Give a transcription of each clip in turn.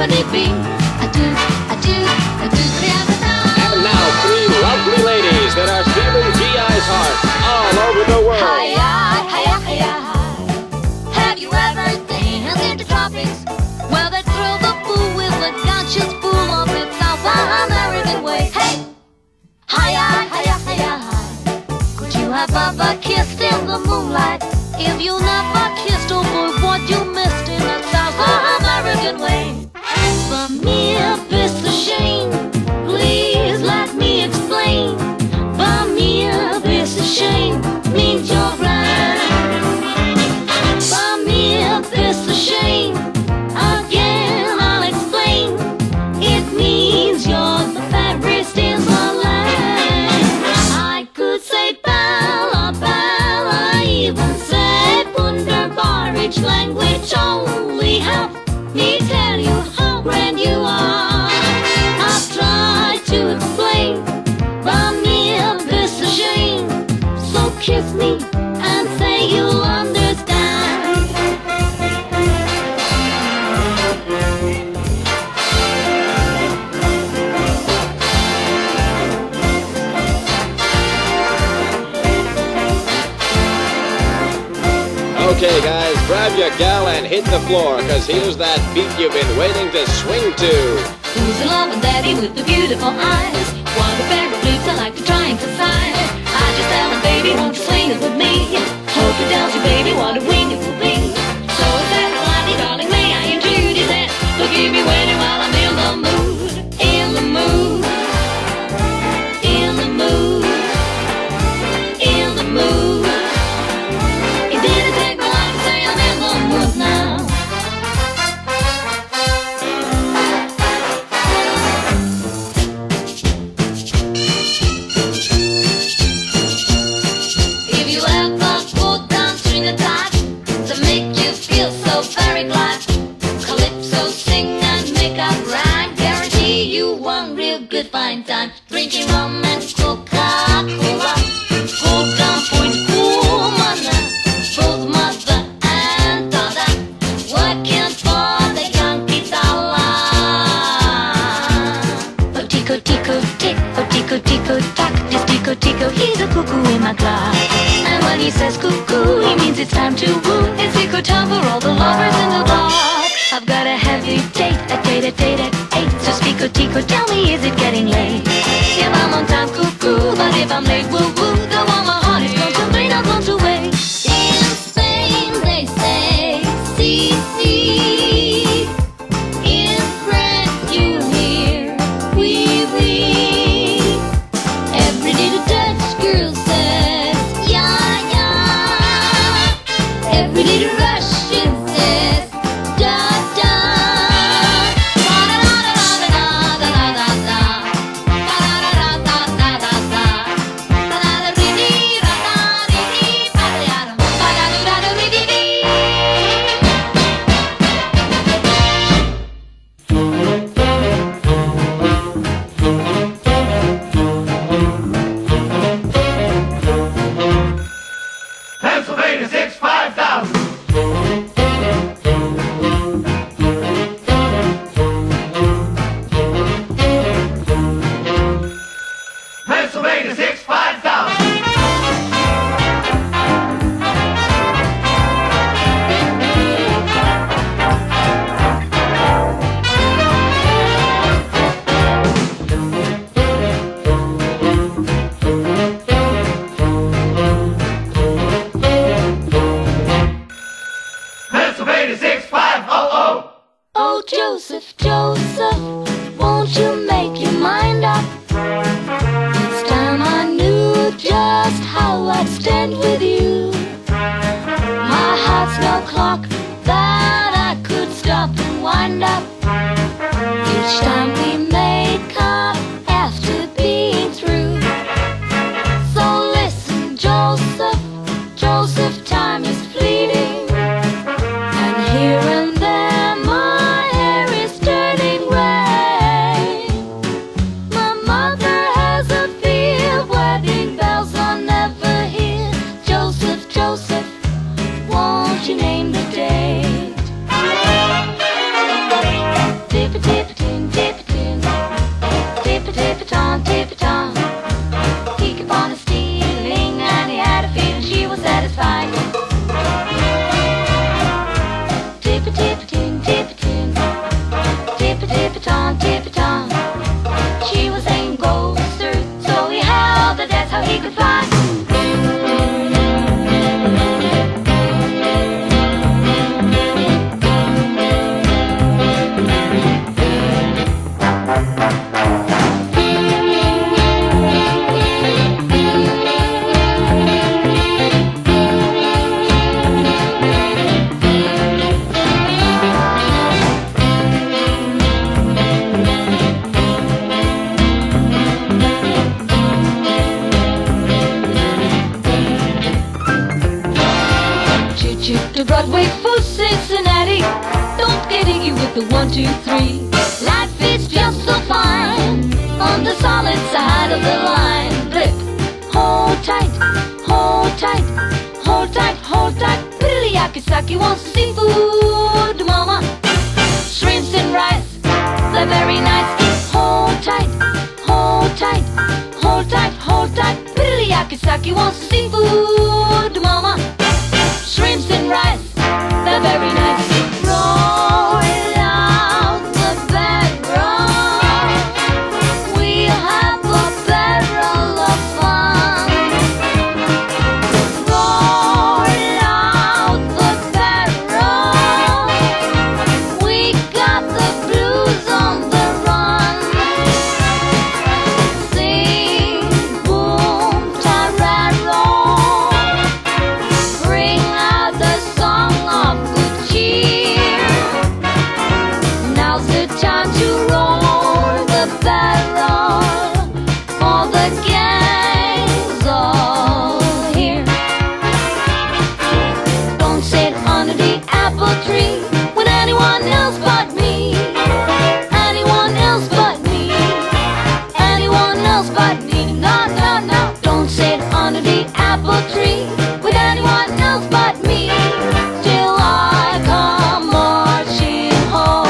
And now, three lovely ladies that are stealing GI's heart all over the world. Hi-ya, hi-ya, hi-ya, hi. Have you ever danced in the tropics? Well, they thrill the fool with a conscious fool of it South American way. Hey! Hi-ya, hi-ya, hi-ya, hi. Could you have ever kissed in the moonlight? If you never kissed, oh boy, what you missed in the South American way. For me, it's a shame. Please let me explain. For me, it's a shame. Means you're blind. For me, it's a shame. Again, I'll explain. It means you're the fairest in the land. I could say Bella, Bella, even say Wunderbar. Each language only help me tell you how grand you are. I've tried to explain, but me this a shame. So kiss me and say you'll understand. Okay, guys, grab your gal and hit the floor, cause here's that beat you've been waiting to swing to. Who's the loving daddy with the beautiful eyes? What a pair of lips I like to try and decide. I just tell him, baby, won't you swing it with me? Hope it tells you, baby, what a wing it will be. So is that lightly, darling, may I introduce it? Forgive me waiting while I'm in the mood. In the mood. In the mood. In the mood. It didn't take me long to say I'm in the mood now. If you ever go down string a tie to make you feel so very glad, calypso sing and make a rhyme, guarantee you one real good fine time. Drinking rum and Coca-Cola, go down point woman, both mother and daughter, working for the Yankee dollar. Oh tico tico tick, oh tico tico tock, this tico tico, he's a cuckoo in my clock. And when he says cuckoo, he means it's time to woo. It's tico time for all the lovers in the bar. I've got a heavy date, a date at 8. So tico tico, tell me, is it getting late? If I'm on time, cuckoo, but if I'm late, woo woo, go on, my heart is going to be not going to wait. In Spain they say si si. In France you hear oui oui. Every little Dutch girl says ya ya. Every little Russian says da da. Da da da da da da da da. Da da da da da da da. Da da da ri ri ra da ri ri ba da da. Ba da da da ri ri ri. Pennsylvania 65000. Pennsylvania 65000. Pennsylvania 6500. Oh, Joseph, Joseph, won't you make your mind up? It's time I knew just how I'd stand with you. My heart's no clock that I could stop and wind up. Each time we make up after being through. So listen, Joseph, Joseph, time is fleeting. And here and there my hair is turning gray. My mother has a fear wedding bells are never here. Joseph, Joseph, won't you name the date? 2, 3. Life is just so fine on the solid side of the line. Blip, hold tight, hold tight, hold tight, hold tight. Yakisaki wants seafood, mama. Shrimps and rice, they're very nice. Hold tight, hold tight, hold tight, hold tight. Yakisaki wants seafood, mama. Shrimps and rice, they're very nice. Roll out the barrel, we'll have a barrel of fun. Roll out the barrel, we got the blues on the run. Sing, boom, tararo, bring out the song of good cheer. Now's the time to roll the barrel, for the gang's all here. Don't sit under the apple tree with anyone else but me. Anyone else but me. Anyone else but me. No, no, no. Don't sit under the apple tree with anyone else but me. Till I come marching home.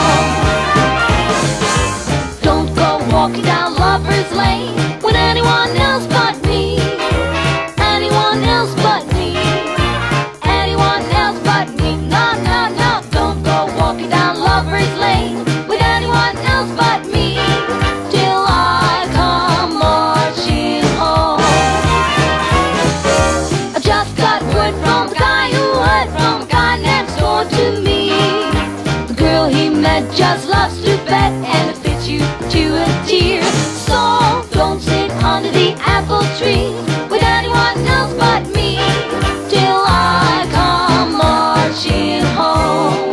Don't go walking down Lover's Lane with anyone else but me. Anyone else but me. Anyone else but me. No, no, no. Don't go walking down Lover's Lane with anyone else but me. Till I come marching home. I just got word from the guy who heard from a guy next door to me. The girl he met just loves to bet, and it fits you to a tear. So don't sit under the apple tree with anyone else but me. Till I come marching home.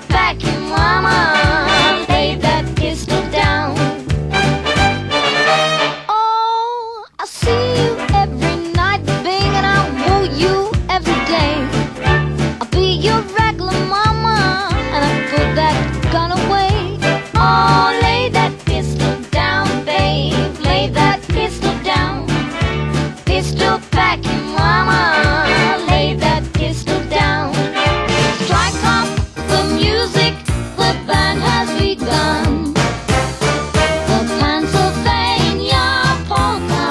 packing, mama, lay that pistol down. Oh, I see you every night, babe, and I woo you every day. I'll be your regular mama, and I put that gun away. Oh, lay that pistol down, babe, lay that pistol down. Pistol packing, mama, lay that pistol down. Strike up the music, the band has begun. The Pennsylvania polka.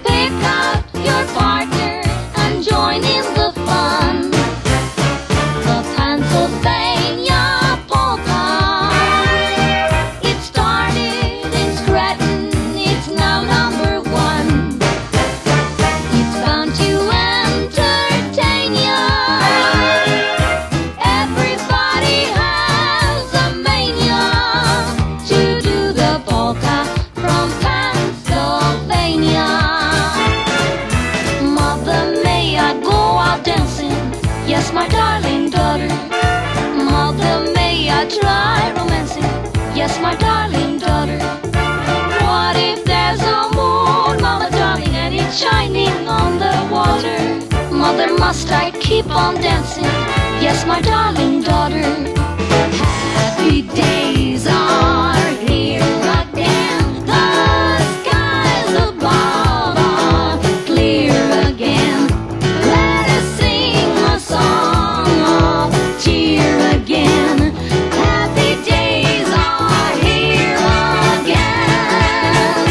Pick out your partner and join in the fun. The Pennsylvania polka. It started in Scranton, it's now number one. It's bound to entertain ya. Everybody has a mania to do the polka from Pennsylvania. Mother, may I go out dancing? Yes, my darling daughter. Mother, may I try romancing? Yes, my darling daughter. What if there's a moon, mama darling, and it's shining on the water? Mother, must I keep on dancing? Yes, my darling daughter. Happy days are here again. The skies above are clear again. Let us sing a song of cheer again. Happy days are here again.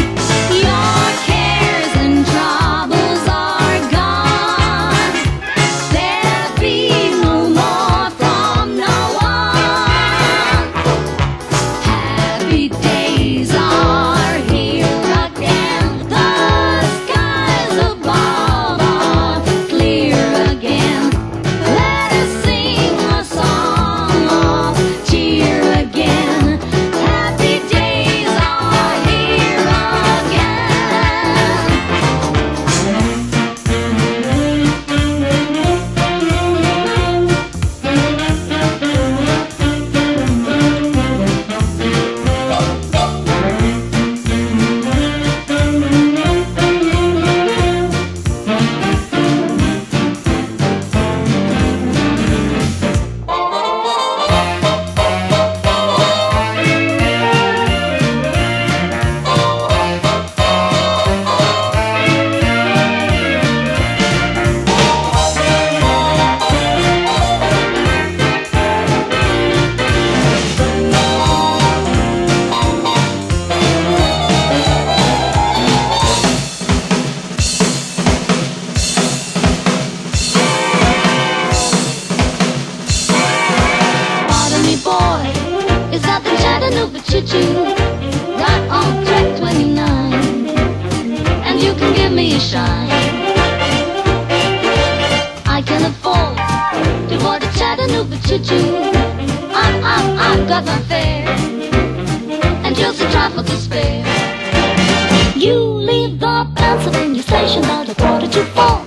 Your cares and troubles are gone. There'll be no more from now on. Happy days are here again. The skies above are clear again. Let us sing a song of cheer again. Happy days are here Pardon me, boy, is that the Chattanooga choo-choo? Right on track 29, and you can give me a shine. I can afford to board the Chattanooga choo-choo. I've got my fare, and just a trifle to spare. You leave the Pennsylvania station about 3:45.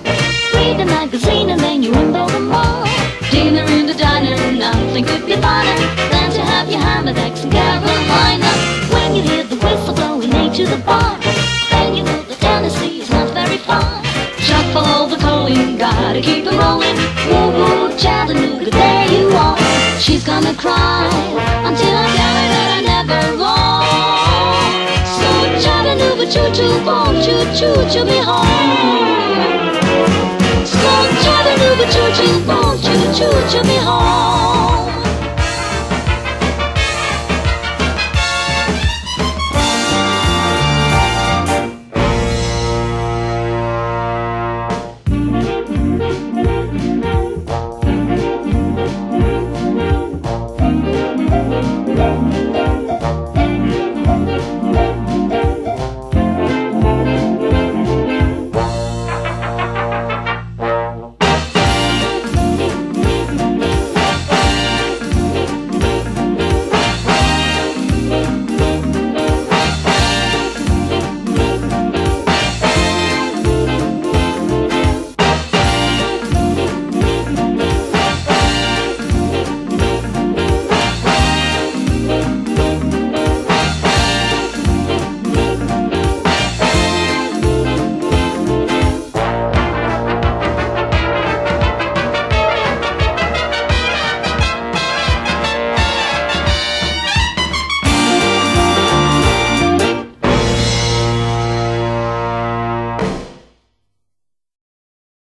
Read the magazine and then you ring the mall. Dinner in the diner, nothing could be finer than to have your Hammerdacks and Carolina. When you hear the whistle blowing into the bar, then you know that Tennessee is not very far. Chock full of the coaling, gotta keep it rolling. Woo woo, Chattanooga, there you are. She's gonna cry until I tell her that I never wrong. So Chattanooga, choo-choo, won't you choo-choo me home? So Chattanooga, choo-choo, won't you choo-choo me home?